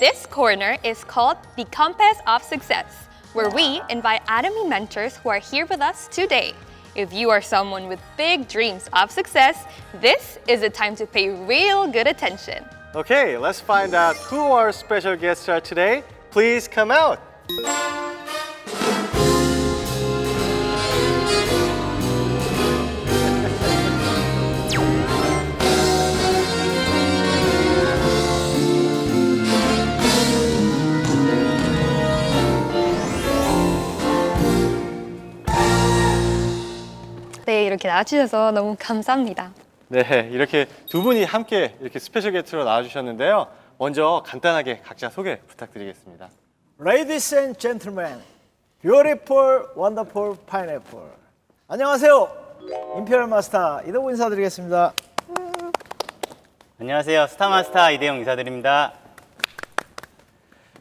This corner is called the Compass of Success, where we invite ATOMY mentors who are here with us today. If you are someone with big dreams of success, this is the time to pay real good attention. Okay, let's find out who our special guests are today. Please come out. 네, 이렇게 나와주셔서 너무 감사합니다. 네, 이렇게 두 분이 함께 이렇게 스페셜 게스트로 나와주셨는데요. 먼저 간단하게 각자 소개 부탁드리겠습니다. Ladies and gentlemen, beautiful, wonderful 파인애풀. 안녕하세요. 임페리얼 마스터 이덕우 인사드리겠습니다. 안녕하세요. 스타마스터 이대영 인사드립니다.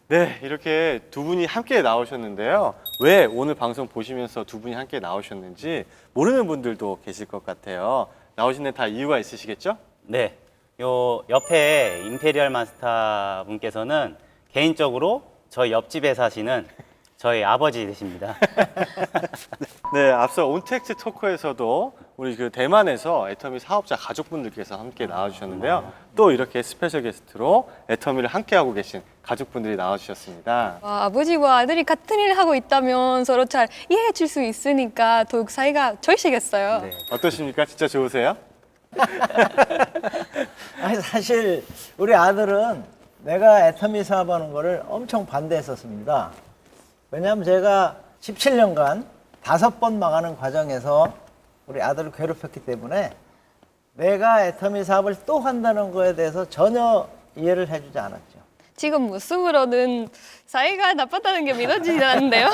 네, 이렇게 두 분이 함께 나오셨는데요. 왜 오늘 방송 보시면서 두 분이 함께 나오셨는지 모르는 분들도 계실 것 같아요. 나오신 데 다 이유가 있으시겠죠? 네, 요 옆에 임페리얼 마스터 분께서는 개인적으로 저희 옆집에 사시는 저희 아버지 되십니다. 네, 앞서 온택트 토크에서도 우리 그 대만에서 애터미 사업자 가족분들께서 함께 나와주셨는데요. 또 이렇게 스페셜 게스트로 애터미를 함께하고 계신 가족분들이 나와주셨습니다. 와, 아버지와 아들이 같은 일을 하고 있다면 서로 잘 이해해 줄 수 있으니까 더욱 사이가 좋으시겠어요. 네. 어떠십니까? 진짜 좋으세요? 아니, 사실 우리 아들은 내가 애터미 사업하는 거를 엄청 반대했었습니다. 왜냐하면 제가 17년간 5번 망하는 과정에서 우리 아들을 괴롭혔기 때문에 내가 애터미 사업을 또 한다는 거에 대해서 전혀 이해를 해주지 않았죠. 지금 모습으로는 사이가 나빴다는 게 믿어지지 않는데요.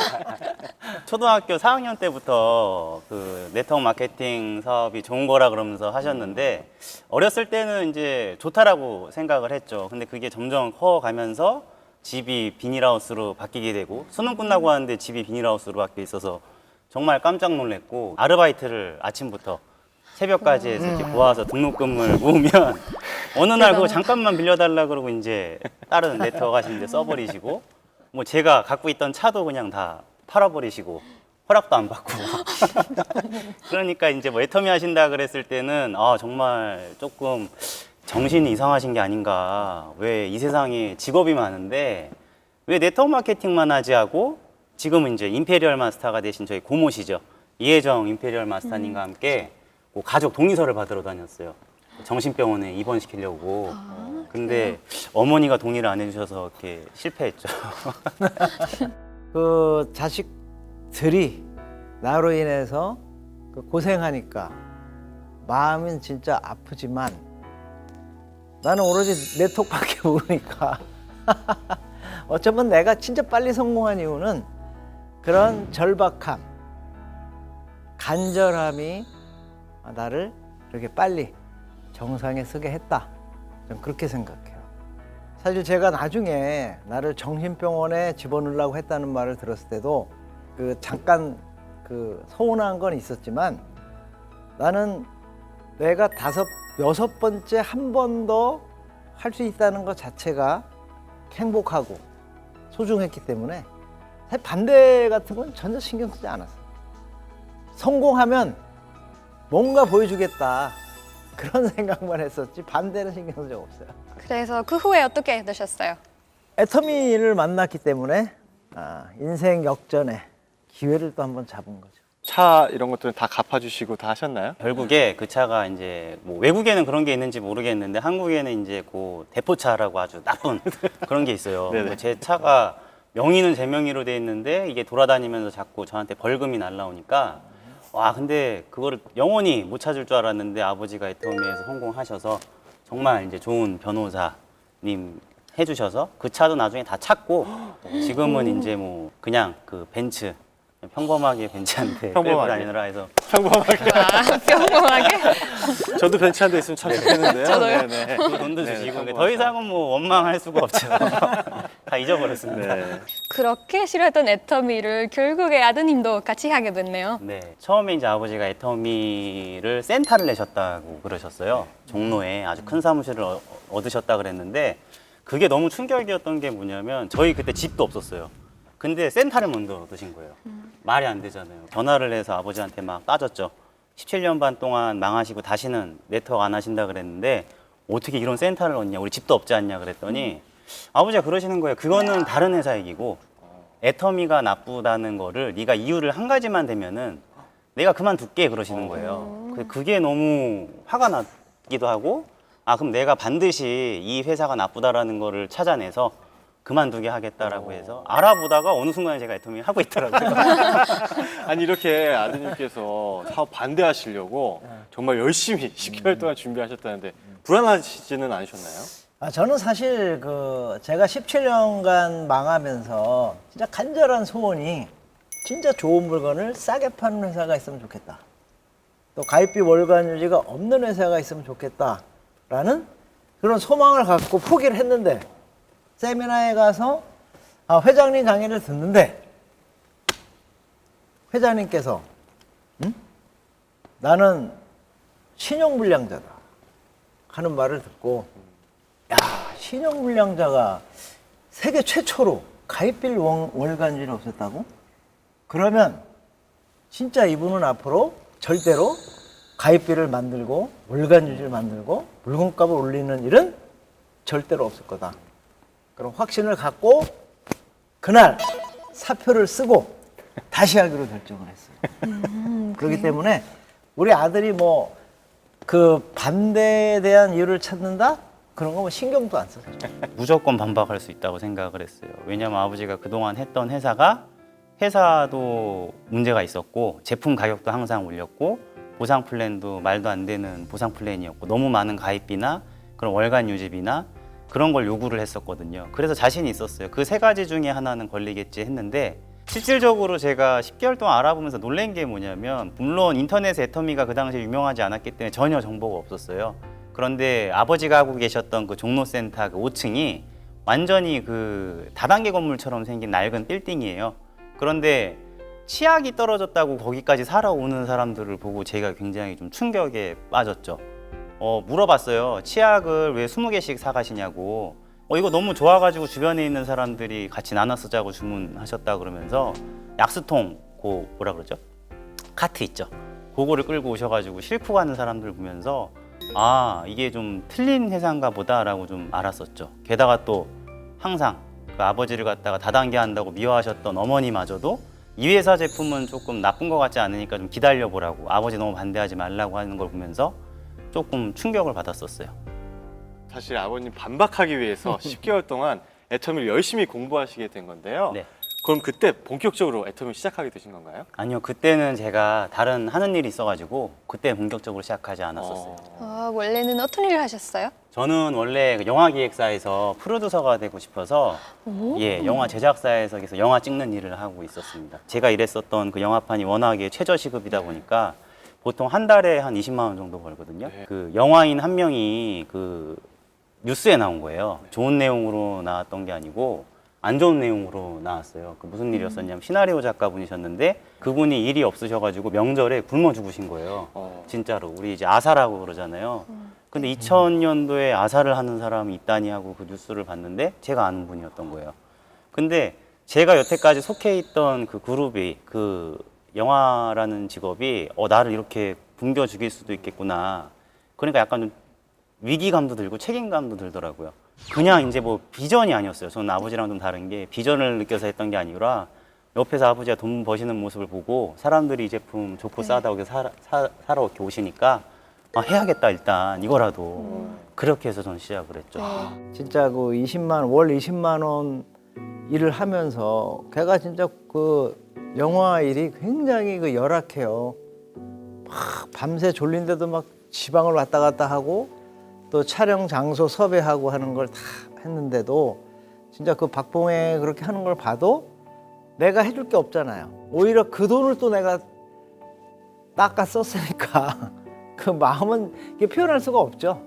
초등학교 4학년 때부터 그 네트워크 마케팅 사업이 좋은 거라 그러면서 하셨는데 어렸을 때는 이제 좋다라고 생각을 했죠. 근데 그게 점점 커가면서 집이 비닐하우스로 바뀌게 되고 수능 끝나고 하는데 집이 비닐하우스로 바뀌어 있어서 정말 깜짝 놀랐고 아르바이트를 아침부터 새벽까지 해서 이렇게 모아서 등록금을 모으면 어느 날 그거 잠깐만 빌려달라 그러고 이제 다른 네트워크 하시는데 써버리시고 뭐 제가 갖고 있던 차도 그냥 다 팔아버리시고 허락도 안 받고 그러니까 이제 뭐 애터미 하신다 그랬을 때는 아 정말 조금 정신이 이상하신 게 아닌가. 왜 이 세상에 직업이 많은데 왜 네트워크 마케팅만 하지 하고 지금은 이제 임페리얼 마스터가 되신 저희 고모시죠. 이혜정 임페리얼 마스터님과 함께 그 가족 동의서를 받으러 다녔어요. 정신병원에 입원시키려고. 근데 어머니가 동의를 안 해주셔서 이렇게 실패했죠. 그 자식들이 나로 인해서 그 고생하니까 마음은 진짜 아프지만 나는 오로지 네트워크밖에 모르니까 어쩌면 내가 진짜 빨리 성공한 이유는 그런 절박함, 간절함이 나를 이렇게 빨리 정상에 서게 했다. 저는 그렇게 생각해요. 사실 제가 나중에 나를 정신병원에 집어넣으려고 했다는 말을 들었을 때도 그 잠깐 그 서운한 건 있었지만 나는 내가 6번째 한 번 더 할 수 있다는 것 자체가 행복하고 소중했기 때문에 사실 반대 같은 건 전혀 신경 쓰지 않았어요. 성공하면 뭔가 보여주겠다 그런 생각만 했었지 반대는 신경 쓴 적 없어요. 그래서 그 후에 어떻게 되셨어요? 애터미를 만났기 때문에 인생 역전의 기회를 또 한번 잡은 거죠. 차 이런 것들은 다 갚아주시고 다 하셨나요? 결국에 그 차가 이제 뭐 외국에는 그런 게 있는지 모르겠는데 한국에는 이제 그 대포차라고 아주 나쁜 그런 게 있어요. 네네. 뭐 제 차가 명의는 제 명의로 돼 있는데 이게 돌아다니면서 자꾸 저한테 벌금이 날라오니까 와 근데 그거를 영원히 못 찾을 줄 알았는데 아버지가 애터미에서 성공하셔서 정말 이제 좋은 변호사님 해주셔서 그 차도 나중에 다 찾고 지금은 이제 뭐 그냥 그 벤츠 평범하게 벤츠한테 끌고 다니느라 해서 평범하게. 평범하게? 저도 벤츠 한 대 있으면 참 좋겠는데요. 저도요. 네네. 그 돈도 주시고 평범하다. 더 이상은 뭐 원망할 수가 없죠. 다 잊어버렸습니다. 네. 그렇게 싫어했던 애터미를 결국에 아드님도 같이 하게 됐네요. 네, 처음에 이제 아버지가 애터미를 센터를 내셨다고 그러셨어요. 종로에 아주 큰 사무실을 얻으셨다 그랬는데 그게 너무 충격이었던 게 뭐냐면 저희 그때 집도 없었어요. 근데 센터를 먼저 얻으신 거예요. 말이 안 되잖아요. 전화를 해서 아버지한테 막 따졌죠. 17년 반 동안 망하시고 다시는 네트워크 안 하신다 그랬는데 어떻게 이런 센터를 얻냐, 우리 집도 없지 않냐 그랬더니 아버지가 그러시는 거예요. 그거는 다른 회사 얘기고 애터미가 나쁘다는 거를 네가 이유를 한 가지만 대면은 내가 그만둘게 그러시는 거예요. 그게 너무 화가 나기도 하고 그럼 내가 반드시 이 회사가 나쁘다라는 거를 찾아내서 그만두게 하겠다라고 해서 알아보다가 어느 순간에 제가 애터미 하고 있더라고요. 아니 이렇게 아드님께서 사업 반대하시려고 정말 열심히 10개월 동안 준비하셨다는데 불안하시지는 않으셨나요? 저는 사실 제가 17년간 망하면서 진짜 간절한 소원이 진짜 좋은 물건을 싸게 파는 회사가 있으면 좋겠다. 또 가입비 월간 유지가 없는 회사가 있으면 좋겠다라는 그런 소망을 갖고 포기를 했는데 세미나에 가서 회장님 강의를 듣는데 회장님께서 나는 신용불량자다 하는 말을 듣고 신용불량자가 세계 최초로 가입비를 월간주를 없앴다고? 그러면 진짜 이분은 앞으로 절대로 가입비를 만들고 월간주를 만들고 물건값을 올리는 일은 절대로 없을 거다. 그런 확신을 갖고 그날 사표를 쓰고 다시 하기로 결정을 했어요. 그렇기 때문에 우리 아들이 반대에 대한 이유를 찾는다? 그런 거 신경도 안 썼죠. 무조건 반박할 수 있다고 생각을 했어요. 왜냐면 아버지가 그동안 했던 회사도 문제가 있었고 제품 가격도 항상 올렸고 보상 플랜도 말도 안 되는 보상 플랜이었고 너무 많은 가입비나 그런 월간 유지비나 그런 걸 요구를 했었거든요. 그래서 자신이 있었어요. 그 세 가지 중에 하나는 걸리겠지 했는데 실질적으로 제가 10개월 동안 알아보면서 놀란 게 뭐냐면 물론 인터넷에 애터미가 그 당시에 유명하지 않았기 때문에 전혀 정보가 없었어요. 그런데 아버지가 하고 계셨던 그 종로센터 그 5층이 완전히 그 다단계 건물처럼 생긴 낡은 빌딩이에요. 그런데 치약이 떨어졌다고 거기까지 사러 오는 사람들을 보고 제가 굉장히 좀 충격에 빠졌죠. 물어봤어요. 치약을 왜 20개씩 사가시냐고. 이거 너무 좋아가지고 주변에 있는 사람들이 같이 나눠 쓰자고 주문하셨다 그러면서 약수통, 뭐라 그러죠? 카트 있죠. 그거를 끌고 오셔가지고 싣고 가는 사람들 보면서 이게 좀 틀린 회사인가 보다라고 좀 알았었죠. 게다가 또 항상 그 아버지를 갖다가 다단계 한다고 미워하셨던 어머니마저도 이 회사 제품은 조금 나쁜 것 같지 않으니까 좀 기다려보라고 아버지 너무 반대하지 말라고 하는 걸 보면서 조금 충격을 받았었어요. 사실 아버님 반박하기 위해서 10개월 동안 애터미를 열심히 공부하시게 된 건데요. 네. 그럼 그때 본격적으로 애터미 시작하게 되신 건가요? 아니요, 그때는 제가 다른 하는 일이 있어가지고 그때 본격적으로 시작하지 않았었어요. 원래는 어떤 일을 하셨어요? 저는 원래 영화 기획사에서 프로듀서가 되고 싶어서 영화 제작사에서 계속 영화 찍는 일을 하고 있었습니다. 제가 일했었던 그 영화판이 워낙에 최저 시급이다 보니까 보통 한 달에 한 20만 원 정도 벌거든요. 그 영화인 한 명이 그 뉴스에 나온 거예요. 좋은 내용으로 나왔던 게 아니고 안 좋은 내용으로 나왔어요. 그 무슨 일이었었냐면 시나리오 작가분이셨는데 그분이 일이 없으셔가지고 명절에 굶어 죽으신 거예요. 진짜로. 우리 이제 아사라고 그러잖아요. 근데 2000년도에 아사를 하는 사람이 있다니 하고 그 뉴스를 봤는데 제가 아는 분이었던 거예요. 근데 제가 여태까지 속해 있던 그 그룹이 그 영화라는 직업이 나를 이렇게 굶겨 죽일 수도 있겠구나. 그러니까 약간 좀 위기감도 들고 책임감도 들더라고요. 그냥 이제 비전이 아니었어요. 저는 아버지랑 좀 다른 게 비전을 느껴서 했던 게 아니라 옆에서 아버지가 돈 버시는 모습을 보고 사람들이 이 제품 좋고 싸다고 사러 이렇게 오시니까 해야겠다 일단 이거라도 그렇게 해서 저는 시작을 했죠. 진짜 월 20만 원 일을 하면서 걔가 진짜 영화 일이 굉장히 열악해요. 막 밤새 졸린데도 막 지방을 왔다 갔다 하고 또 촬영 장소 섭외하고 하는 걸 다 했는데도 진짜 그 박봉에 그렇게 하는 걸 봐도 내가 해줄 게 없잖아요. 오히려 그 돈을 또 내가 닦아 썼으니까 그 마음은 이게 표현할 수가 없죠.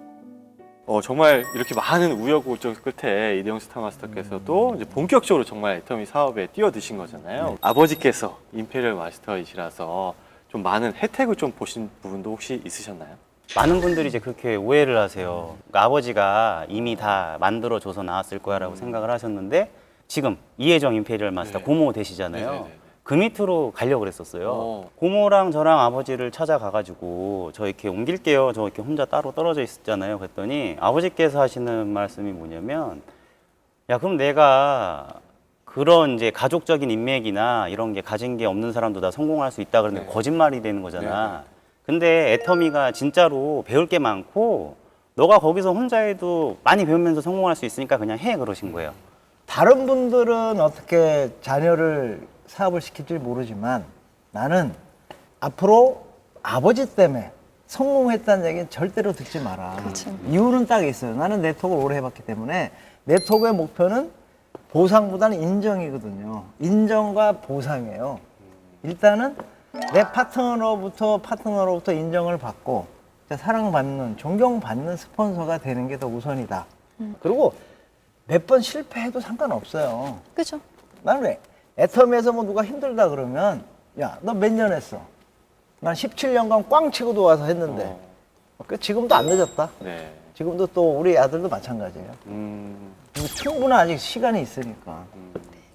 정말 이렇게 많은 우여곡절 끝에 이대영 스타마스터께서도 이제 본격적으로 정말 애터미 사업에 뛰어드신 거잖아요. 아버지께서 임페리얼 마스터이시라서 좀 많은 혜택을 좀 보신 부분도 혹시 있으셨나요? 많은 분들이 이제 그렇게 오해를 하세요. 그러니까 아버지가 이미 다 만들어줘서 나왔을 거야라고 생각을 하셨는데 지금 이혜정 임페리얼 마스터 네. 고모 되시잖아요. 네네네. 그 밑으로 가려고 그랬었어요. 고모랑 저랑 아버지를 찾아가가지고 저 이렇게 옮길게요. 저 이렇게 혼자 따로 떨어져 있었잖아요. 그랬더니 아버지께서 하시는 말씀이 뭐냐면 야 그럼 내가 그런 이제 가족적인 인맥이나 이런 게 가진 게 없는 사람도 다 성공할 수 있다 그러는데 네. 거짓말이 되는 거잖아. 근데 애터미가 진짜로 배울 게 많고 너가 거기서 혼자 해도 많이 배우면서 성공할 수 있으니까 그냥 해 그러신 거예요. 다른 분들은 어떻게 자녀를 사업을 시킬지 모르지만 나는 앞으로 아버지 때문에 성공했다는 얘기는 절대로 듣지 마라. 이유는 딱 있어요. 나는 네트워크를 오래 해봤기 때문에 네트워크의 목표는 보상보다는 인정이거든요. 인정과 보상이에요. 일단은 내 파트너로부터 인정을 받고 사랑받는, 존경받는 스폰서가 되는 게 더 우선이다. 그리고 몇 번 실패해도 상관없어요. 그죠? 나는 왜? 애터미에서 뭐 누가 힘들다 그러면 야, 너 몇 년 했어? 난 17년간 꽝 치고도 와서 했는데 지금도 안 늦었다. 네. 지금도 또 우리 아들도 마찬가지예요. 충분한 아직 시간이 있으니까.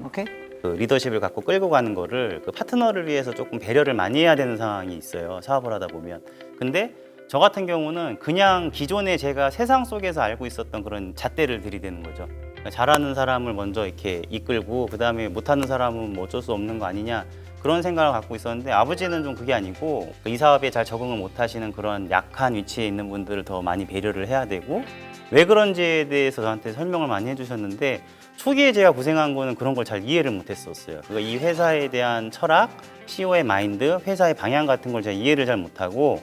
오케이? 그 리더십을 갖고 끌고 가는 거를 그 파트너를 위해서 조금 배려를 많이 해야 되는 상황이 있어요. 사업을 하다 보면. 근데 저 같은 경우는 그냥 기존에 제가 세상 속에서 알고 있었던 그런 잣대를 들이대는 거죠. 그러니까 잘하는 사람을 먼저 이렇게 이끌고 그 다음에 못하는 사람은 뭐 어쩔 수 없는 거 아니냐 그런 생각을 갖고 있었는데 아버지는 좀 그게 아니고 이 사업에 잘 적응을 못 하시는 그런 약한 위치에 있는 분들을 더 많이 배려를 해야 되고 왜 그런지에 대해서 저한테 설명을 많이 해주셨는데 초기에 제가 고생한 거는 그런 걸 잘 이해를 못했었어요. 그러니까 이 회사에 대한 철학, CEO의 마인드, 회사의 방향 같은 걸 제가 이해를 잘 못하고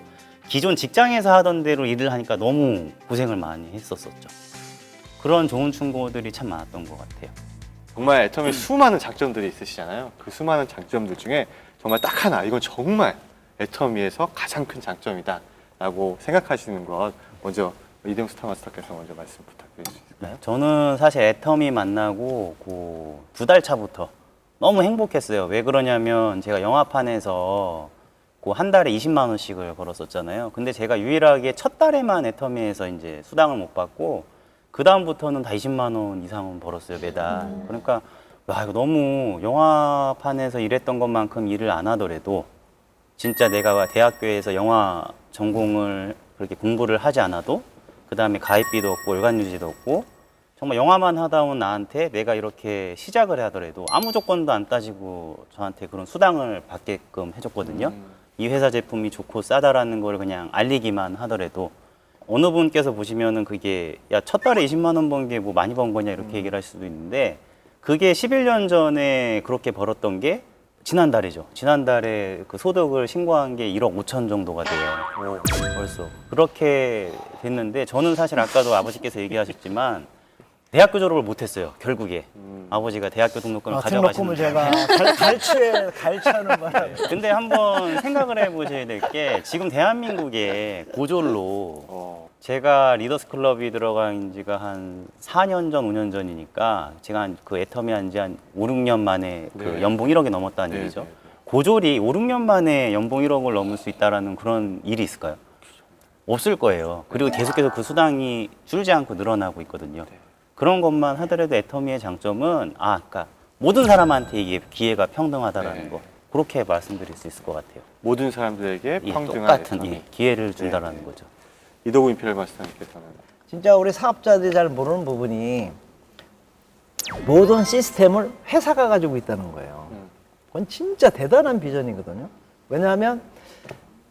기존 직장에서 하던 대로 일을 하니까 너무 고생을 많이 했었었죠. 그런 좋은 충고들이 참 많았던 것 같아요. 정말 애터미 수많은 장점들이 있으시잖아요. 그 수많은 장점들 중에 정말 딱 하나, 이건 정말 애터미에서 가장 큰 장점이다 라고 생각하시는 것 먼저 이대웅 스타마스터께서 먼저 말씀 부탁드릴 수 있을까요? 저는 사실 애터미 만나고 그 2달 차부터 너무 행복했어요. 왜 그러냐면 제가 영화판에서 그 한 달에 20만 원씩을 걸었었잖아요. 근데 제가 유일하게 첫 달에만 애터미에서 이제 수당을 못 받고 그 다음부터는 다 20만 원 이상은 벌었어요, 매달. 그러니까 와 이거 너무 영화판에서 일했던 것만큼 일을 안 하더라도 진짜 내가 대학교에서 영화 전공을 그렇게 공부를 하지 않아도 그 다음에 가입비도 없고 월간 유지도 없고 정말 영화만 하다 온 나한테 내가 이렇게 시작을 하더라도 아무 조건도 안 따지고 저한테 그런 수당을 받게끔 해줬거든요. 이 회사 제품이 좋고 싸다라는 걸 그냥 알리기만 하더라도 어느 분께서 보시면은 그게 야 첫 달에 20만 원 번 게 뭐 많이 번 거냐 이렇게 얘기를 할 수도 있는데 그게 11년 전에 그렇게 벌었던 게 지난달이죠. 지난달에 그 소득을 신고한 게 1억 5천 정도가 돼요. 벌써. 그렇게 됐는데 저는 사실 아까도 아버지께서 얘기하셨지만 대학교 졸업을 못했어요. 결국에. 아버지가 대학교 등록금을 등록금을 가져가시는데 제가 갈취하는 바람에. 근데 한번 생각을 해보셔야 될 게 지금 대한민국에 고졸로 제가 리더스 클럽이 들어간 지가 한 4년 전, 5년 전이니까 제가 그 애터미 한 지 한 5, 6년 만에 그 네. 연봉 1억이 넘었다는 네, 얘기죠. 네. 고졸이 5, 6년 만에 연봉 1억을 넘을 수 있다는 그런 일이 있을까요? 없을 거예요. 그리고 계속해서 그 수당이 줄지 않고 늘어나고 있거든요. 그런 것만 하더라도 애터미의 장점은 그러니까 모든 사람한테 이게 기회가 평등하다라는 네. 거 그렇게 말씀드릴 수 있을 것 같아요. 모든 사람들에게 예, 평등한 똑같은 애터미. 기회를 준다라는 네. 거죠. 이덕우 임페리얼 마스터님께서는 진짜 우리 사업자들이 잘 모르는 부분이 모든 시스템을 회사가 가지고 있다는 거예요. 그건 진짜 대단한 비전이거든요. 왜냐하면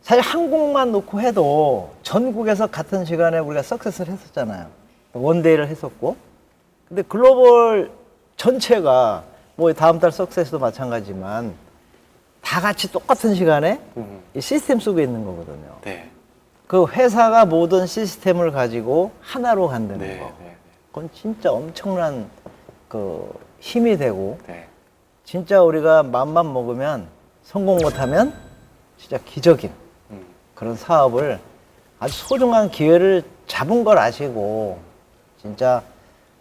사실 한국만 놓고 해도 전국에서 같은 시간에 우리가 석세스를 했었잖아요. 원데이를 했었고. 근데 글로벌 전체가 뭐 다음 달 석세스도 마찬가지지만 다 같이 똑같은 시간에 이 시스템 속에 있는 거거든요. 네. 그 회사가 모든 시스템을 가지고 하나로 간다는 네. 거. 네. 그건 진짜 엄청난 그 힘이 되고 네. 진짜 우리가 마음만 먹으면 성공 못하면 진짜 기적인 그런 사업을 아주 소중한 기회를 잡은 걸 아시고 진짜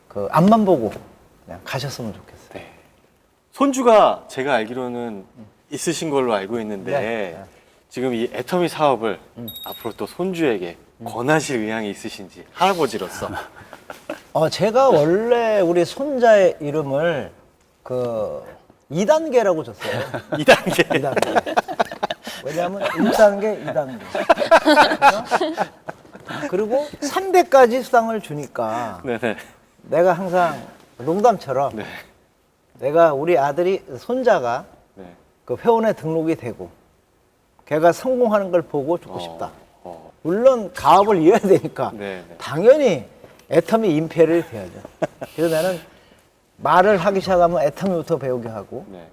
그 앞만 보고 그냥 가셨으면 좋겠어요. 네. 손주가 제가 알기로는 있으신 걸로 알고 있는데 네. 지금 이 애터미 사업을 앞으로 또 손주에게 권하실 의향이 있으신지 할아버지로서. 제가 원래 우리 손자의 이름을 그 2단계라고 줬어요. 2단계. 2단계. 왜냐하면 1단계, 2단계. 그리고 3대까지 수당을 주니까 네네. 내가 항상 농담처럼 네. 내가 우리 아들이 손자가 네. 그 회원에 등록이 되고 걔가 성공하는 걸 보고 죽고 싶다. 어. 물론 가업을 이어야 되니까 네, 네. 당연히 애터미 임페리얼이 돼야죠. 그래서 나는 말을 하기 시작하면 애터미부터 배우게 하고 네.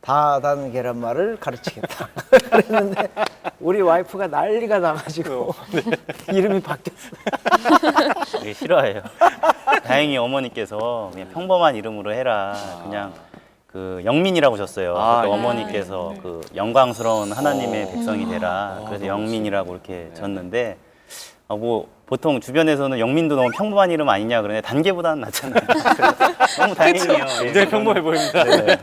다단 계란말을 가르치겠다. 그랬는데 우리 와이프가 난리가 나가지고 이름이 바뀌었어. 되게 싫어해요. 다행히 어머니께서 그냥 평범한 이름으로 해라. 그냥 그 영민이라고 줬어요. 아, 그때 예. 어머니께서 그 영광스러운 하나님의 백성이 되라. 그래서 너무 영민이라고 이렇게 줬는데 뭐 보통 주변에서는 영민도 너무 평범한 이름 아니냐 그러는데 단계보다는 낫잖아요. 그래서 너무 다행이에요. 굉장히 평범해 보입니다. 네.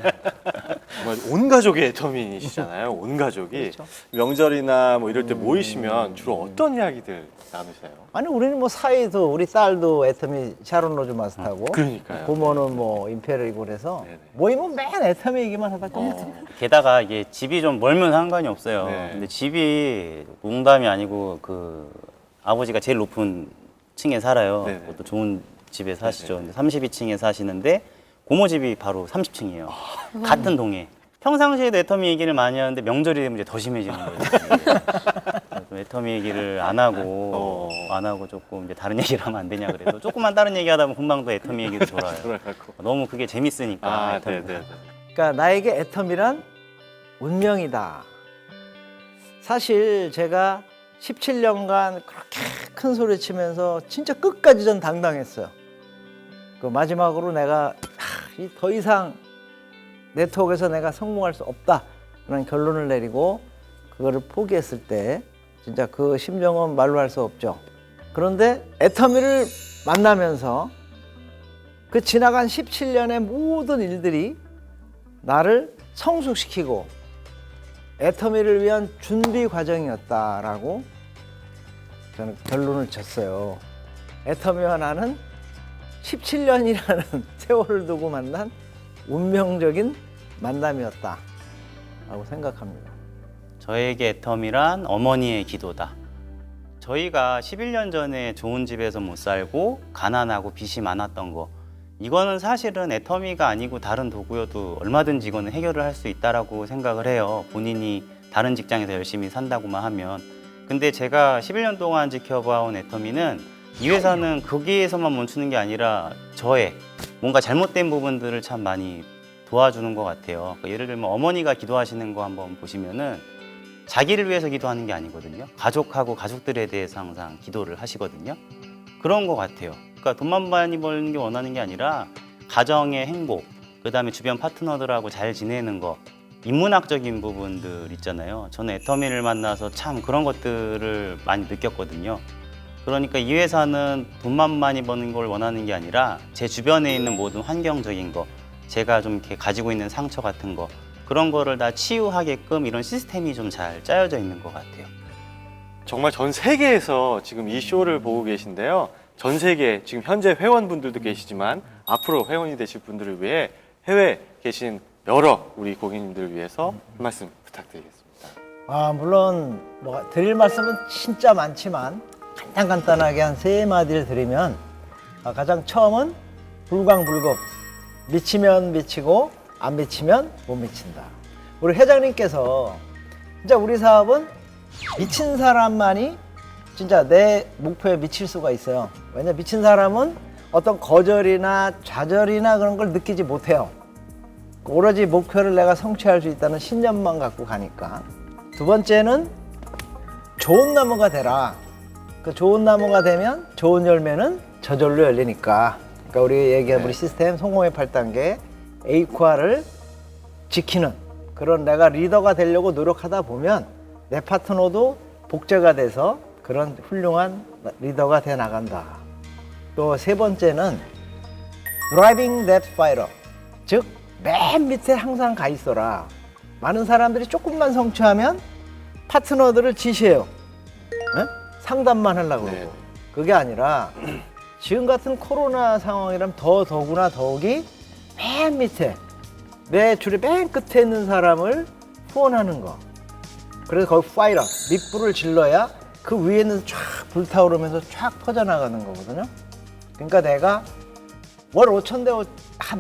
정말 온 가족이 애터미이시잖아요. 온 가족이. 그렇죠. 명절이나 뭐 이럴 때 모이시면 주로 어떤 이야기들 나누세요? 아니 우리는 뭐 사이도 우리 딸도 애터미 샤론 로즈 마스터고 그러니까요. 부모는 뭐 임페리얼이고 그래서 네네. 모이면 맨 애터미 얘기만 하다 끝났어요. 게다가 이게 집이 좀 멀면 상관이 없어요. 네. 근데 집이 농담이 아니고 그 아버지가 제일 높은 층에 살아요. 네네. 그것도 좋은 집에 사시죠. 근데 32층에 사시는데 고모 집이 바로 30층이에요. 같은 동에. 평상시에도 애터미 얘기를 많이 하는데 명절이 되면 이제 더 심해지는 거예요. 좀 애터미 얘기를 안 하고 조금 이제 다른 얘기를 하면 안 되냐 그래도 조금만 다른 얘기 하다 보면 금방 또 애터미 얘기도 돌아요. 돌아가고. 너무 그게 재밌으니까. 아, 애터미가. 네네. 그러니까 나에게 애터미란 운명이다. 사실 제가 17년간 그렇게 큰 소리 치면서 진짜 끝까지 전 당당했어요. 그 마지막으로 내가 더 이상 네트워크에서 내가 성공할 수 없다 그런 결론을 내리고 그거를 포기했을 때 진짜 그 심정은 말로 할 수 없죠. 그런데 애터미를 만나면서 그 지나간 17년의 모든 일들이 나를 성숙시키고 애터미를 위한 준비 과정이었다라고 저는 결론을 졌어요. 애터미와 나는 17년이라는 세월을 두고 만난 운명적인 만남이었다라고 생각합니다. 저에게 애터미란 어머니의 기도다. 저희가 11년 전에 좋은 집에서 못 살고 가난하고 빚이 많았던 거, 이거는 사실은 애터미가 아니고 다른 도구여도 얼마든지 이거는 해결을 할 수 있다라고 생각을 해요. 본인이 다른 직장에서 열심히 산다고만 하면. 근데 제가 11년 동안 지켜봐온 애터미는 이 회사는 거기에서만 멈추는 게 아니라 저의 뭔가 잘못된 부분들을 참 많이 도와주는 것 같아요. 예를 들면 어머니가 기도하시는 거 한번 보시면은 자기를 위해서 기도하는 게 아니거든요. 가족하고 가족들에 대해서 항상 기도를 하시거든요. 그런 것 같아요. 그러니까 돈만 많이 벌는 게 원하는 게 아니라 가정의 행복, 그다음에 주변 파트너들하고 잘 지내는 거, 인문학적인 부분들 있잖아요. 저는 애터미를 만나서 참 그런 것들을 많이 느꼈거든요. 그러니까 이 회사는 돈만 많이 버는 걸 원하는 게 아니라 제 주변에 있는 모든 환경적인 거, 제가 좀 이렇게 가지고 있는 상처 같은 거, 그런 거를 다 치유하게끔 이런 시스템이 좀 잘 짜여져 있는 것 같아요. 정말 전 세계에서 지금 이 쇼를 보고 계신데요. 전 세계 지금 현재 회원분들도 계시지만 앞으로 회원이 되실 분들을 위해 해외에 계신 여러 우리 고객님들을 위해서 한 말씀 부탁드리겠습니다. 물론 뭐 드릴 말씀은 진짜 많지만 간단하게 한 3마디를 드리면 가장 처음은 불광불급. 미치면 미치고 안 미치면 못 미친다. 우리 회장님께서 진짜 우리 사업은 미친 사람만이 진짜 내 목표에 미칠 수가 있어요. 왜냐면 미친 사람은 어떤 거절이나 좌절이나 그런 걸 느끼지 못해요. 오로지 목표를 내가 성취할 수 있다는 신념만 갖고 가니까. 두 번째는 좋은 나무가 되라. 그 좋은 나무가 되면 좋은 열매는 저절로 열리니까. 그러니까 우리 얘기한 우리 시스템 성공의 8단계 A과를 지키는 그런 내가 리더가 되려고 노력하다 보면 내 파트너도 복제가 돼서 그런 훌륭한 리더가 돼 나간다. 또 세 번째는 driving that fire, 즉 맨 밑에 항상 가 있어라. 많은 사람들이 조금만 성취하면 파트너들을 지시해요. 상담만 하려고 네. 그러고 그게 아니라 지금 같은 코로나 상황이라면 더구나 더욱이 맨 밑에 내 줄의 맨 끝에 있는 사람을 후원하는 거. 그래서 거기 파이어 밑불을 질러야 그 위에는 쫙 불타오르면서 쫙 퍼져나가는 거거든요. 그러니까 내가 월 5,000대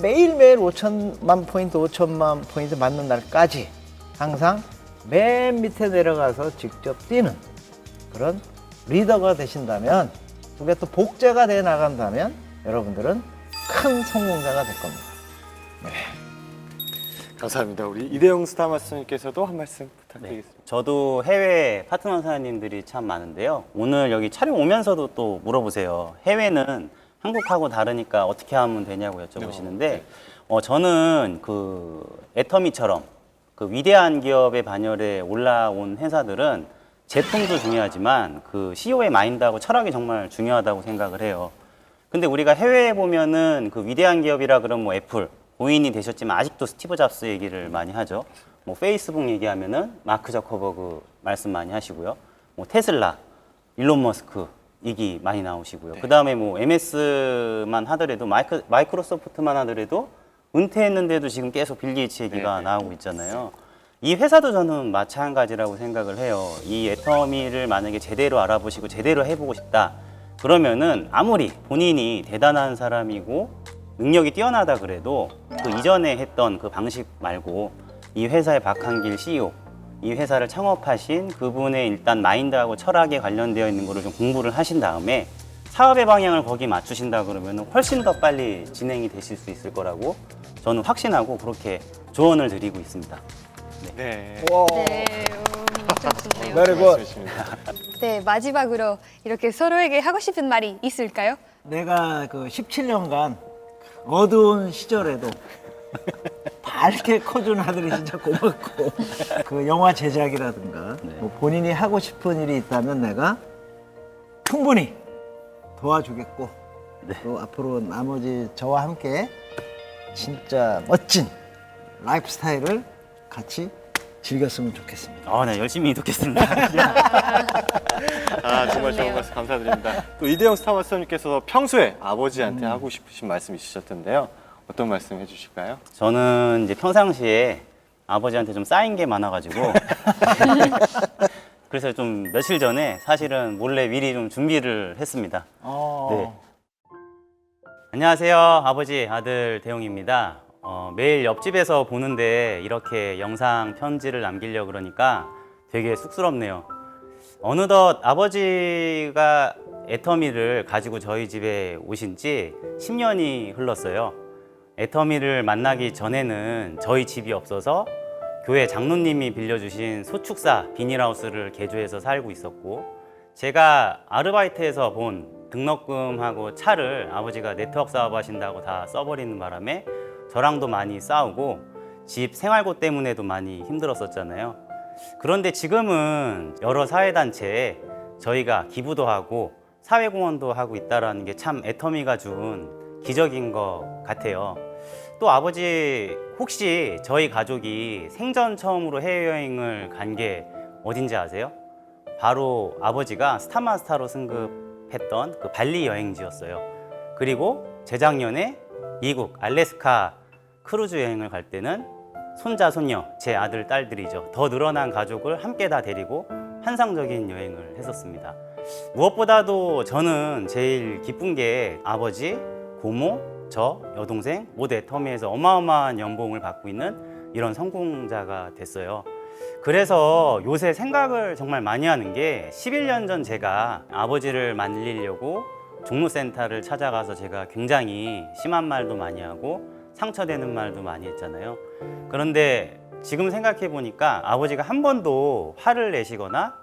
매일매일 5천만 포인트 5천만 포인트 맞는 날까지 항상 맨 밑에 내려가서 직접 뛰는 그런 리더가 되신다면, 그게 또 복제가 돼 나간다면 여러분들은 큰 성공자가 될 겁니다. 감사합니다. 우리 이대영 스타마스터님께서도 한 말씀 부탁드리겠습니다. 저도 해외 파트너 사장님들이 참 많은데요. 오늘 여기 촬영 오면서도 또 물어보세요. 해외는 한국하고 다르니까 어떻게 하면 되냐고 여쭤보시는데, 저는 그 애터미처럼 그 위대한 기업의 반열에 올라온 회사들은 제품도 중요하지만 그 CEO의 마인드하고 철학이 정말 중요하다고 생각을 해요. 근데 우리가 해외에 보면은 그 위대한 기업이라 그러면 뭐 애플, 고인이 되셨지만 아직도 스티브 잡스 얘기를 많이 하죠. 뭐 페이스북 얘기하면은 마크 저커버그 말씀 많이 하시고요. 뭐 테슬라, 일론 머스크 얘기 많이 나오시고요. 그 다음에 뭐 MS만 하더라도 마이크로소프트만 하더라도 은퇴했는데도 지금 계속 빌 게이츠 얘기가 나오고 있잖아요. 이 회사도 저는 마찬가지라고 생각을 해요. 이 애터미를 만약에 제대로 알아보시고 제대로 해보고 싶다. 그러면은 아무리 본인이 대단한 사람이고 능력이 뛰어나다 그래도 그 이전에 했던 그 방식 말고 이 회사의 박한길 CEO, 이 회사를 창업하신 그분의 일단 마인드하고 철학에 관련되어 있는 거를 좀 공부를 하신 다음에 사업의 방향을 거기 맞추신다 그러면 훨씬 더 빨리 진행이 되실 수 있을 거라고 저는 확신하고 그렇게 조언을 드리고 있습니다. 네. 와. 네, 엄청 좋네요. Very good. 말씀이십니다. 네, 마지막으로 이렇게 서로에게 하고 싶은 말이 있을까요? 내가 그 17년간 어두운 시절에도 밝게 커준 아들이 진짜 고맙고, 그 영화 제작이라든가 뭐 본인이 하고 싶은 일이 있다면 내가 충분히 도와주겠고, 또 앞으로 나머지 저와 함께 진짜 멋진 라이프 스타일을 같이 즐겼으면 좋겠습니다. 네, 열심히 돕겠습니다. 정말 좋은 말씀 감사드립니다. 또 이대영 스타마스터님께서 평소에 아버지한테 하고 싶으신 말씀 있으셨을 텐데요. 어떤 말씀 해주실까요? 저는 이제 평상시에 아버지한테 좀 쌓인 게 많아가지고 그래서 좀 며칠 전에 사실은 몰래 미리 좀 준비를 했습니다. 네. 안녕하세요, 아버지, 아들 대용입니다. 매일 옆집에서 보는데 이렇게 영상 편지를 남기려고 그러니까 되게 쑥스럽네요. 어느덧 아버지가 애터미를 가지고 저희 집에 오신 지 10년이 흘렀어요. 애터미를 만나기 전에는 저희 집이 없어서 교회 장로님이 빌려주신 소축사 비닐하우스를 개조해서 살고 있었고, 제가 아르바이트에서 본 등록금하고 차를 아버지가 네트워크 사업 하신다고 다 써버리는 바람에 저랑도 많이 싸우고 집 생활고 때문에도 많이 힘들었었잖아요. 그런데 지금은 여러 사회단체에 저희가 기부도 하고 사회공헌도 하고 있다는 게 참 애터미가 준 기적인 것 같아요. 또 아버지, 혹시 저희 가족이 생전 처음으로 해외여행을 간 게 어딘지 아세요? 바로 아버지가 스타마스터로 승급했던 그 발리 여행지였어요. 그리고 재작년에 미국 알래스카 크루즈 여행을 갈 때는 손자, 손녀, 제 아들, 딸들이죠. 더 늘어난 가족을 함께 다 데리고 환상적인 여행을 했었습니다. 무엇보다도 저는 제일 기쁜 게 아버지, 고모, 저, 여동생 모두 애터미에서 어마어마한 연봉을 받고 있는 이런 성공자가 됐어요. 그래서 요새 생각을 정말 많이 하는 게 11년 전 제가 아버지를 만나려고 종로센터를 찾아가서 제가 굉장히 심한 말도 많이 하고 상처되는 말도 많이 했잖아요. 그런데 지금 생각해 보니까 아버지가 한 번도 화를 내시거나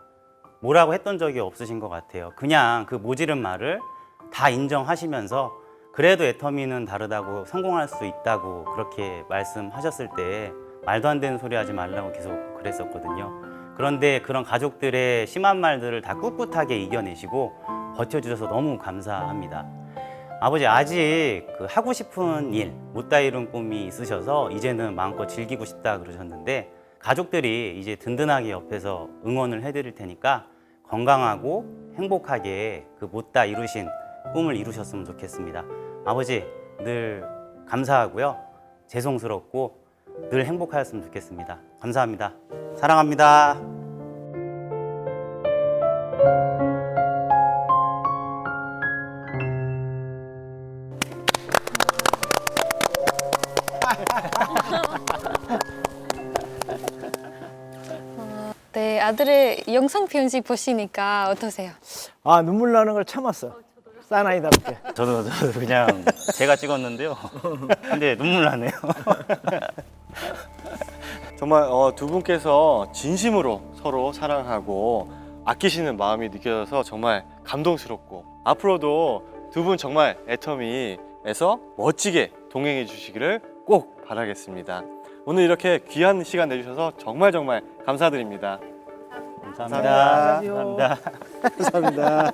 뭐라고 했던 적이 없으신 것 같아요. 그냥 그 모질은 말을 다 인정하시면서 그래도 애터미는 다르다고, 성공할 수 있다고 그렇게 말씀하셨을 때 말도 안 되는 소리 하지 말라고 계속 그랬었거든요. 그런데 그런 가족들의 심한 말들을 다 꿋꿋하게 이겨내시고 버텨주셔서 너무 감사합니다. 아버지, 아직 그 하고 싶은 일, 못다 이룬 꿈이 있으셔서 이제는 마음껏 즐기고 싶다 그러셨는데, 가족들이 이제 든든하게 옆에서 응원을 해드릴 테니까 건강하고 행복하게 그 못다 이루신 꿈을 이루셨으면 좋겠습니다. 아버지 늘 감사하고요. 죄송스럽고 늘 행복하였으면 좋겠습니다. 감사합니다. 사랑합니다. 네, 아들의 영상 편지 보시니까 어떠세요? 아, 눈물 나는 걸 참았어. 사나이답게. 저도 그냥 제가 찍었는데요. 근데 눈물 나네요. 정말 두 분께서 진심으로 서로 사랑하고 아끼시는 마음이 느껴져서 정말 감동스럽고 앞으로도 두 분 정말 애터미에서 멋지게 동행해 주시기를 꼭 바라겠습니다. 오늘 이렇게 귀한 시간 내주셔서 정말 감사드립니다. 감사합니다. 감사합니다. 감사합니다.